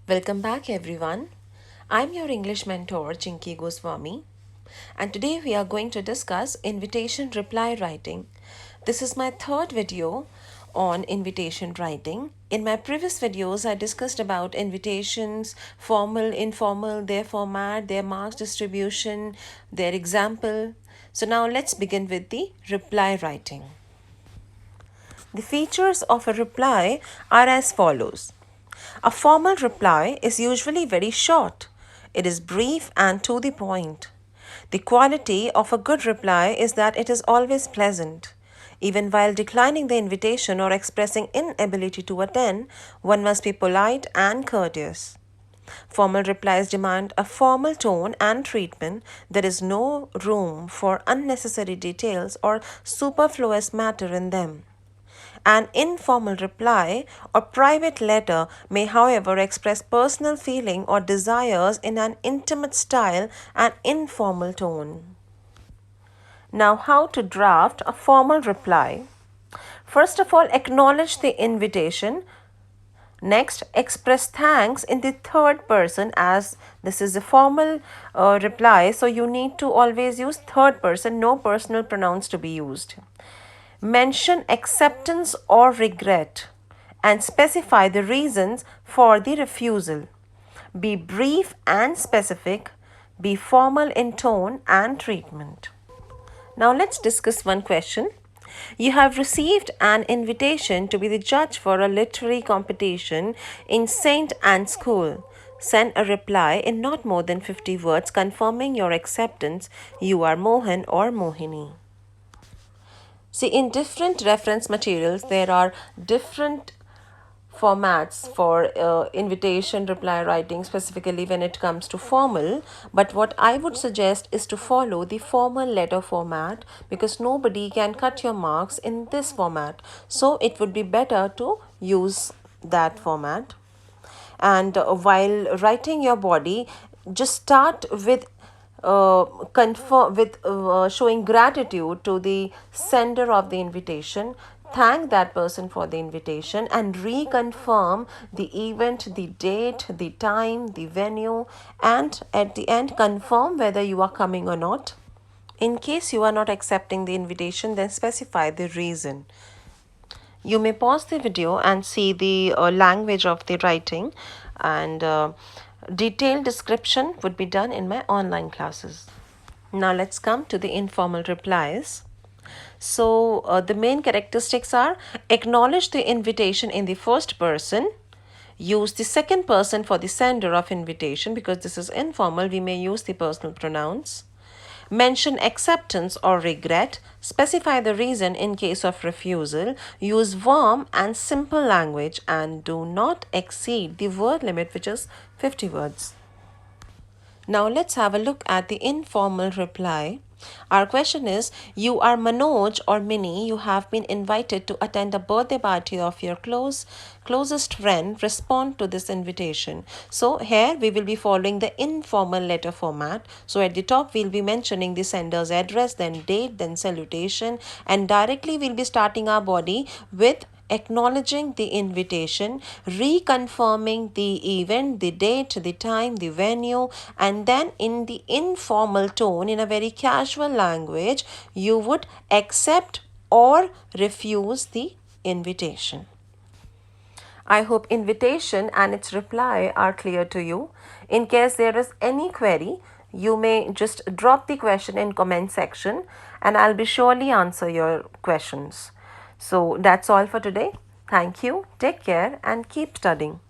Welcome back, everyone. I'm your English mentor, Chinky Goswami, and today we are going to discuss invitation reply writing. This is my third video on invitation writing. In my previous videos, I discussed about invitations, formal, informal, their format, their marks distribution, their example. So now let's begin with the reply writing. The features of a reply are as follows. A formal reply is usually very short. It is brief and to the point. The quality of a good reply is that it is always pleasant. Even while declining the invitation or expressing inability to attend, one must be polite and courteous. Formal replies demand a formal tone and treatment. There is no room for unnecessary details or superfluous matter in them. An informal reply or private letter may, however, express personal feeling or desires in an intimate style and informal tone. Now, how to draft a formal reply? First of all, acknowledge the invitation. Next, express thanks in the third person, as this is a formal reply, so you need to always use third person, no personal pronouns to be used. Mention acceptance or regret and specify the reasons for the refusal. Be brief and specific. Be formal in tone and treatment. Now let's discuss one question. You have received an invitation to be the judge for a literary competition in St. Anne's School. Send a reply in not more than 50 words confirming your acceptance. You are Mohan or Mohini. See, in different reference materials, there are different formats for invitation reply writing, specifically when it comes to formal. But what I would suggest is to follow the formal letter format, because nobody can cut your marks in this format. So it would be better to use that format. And while writing your body, just start with showing gratitude to the sender of the invitation. Thank that person for the invitation and reconfirm the event, the date, the time, the venue, and at the end confirm whether you are coming or not. In case you are not accepting the invitation, then specify the reason. You may pause the video and see the language of the writing, and detailed description would be done in my online classes. Now let's come to the informal replies. So the main characteristics are: acknowledge the invitation in the first person. Use the second person for the sender of invitation, because this is informal. We may use the personal pronouns. Mention acceptance or regret. Specify the reason in case of refusal. Use warm and simple language, and do not exceed the word limit, which is 50 words. Now let's have a look at the informal reply. Our question is, you are Manoj or Mini. You have been invited to attend a birthday party of your closest friend. Respond to this invitation. So here we will be following the informal letter format. So at the top we'll be mentioning the sender's address, then date, then salutation, and directly we'll be starting our body with acknowledging the invitation, reconfirming the event, the date, the time, the venue, and then in the informal tone, in a very casual language, you would accept or refuse the invitation. I hope invitation and its reply are clear to you. In case there is any query, you may just drop the question in comment section, and I'll be surely answer your questions. So that's all for today. Thank you, take care, and keep studying.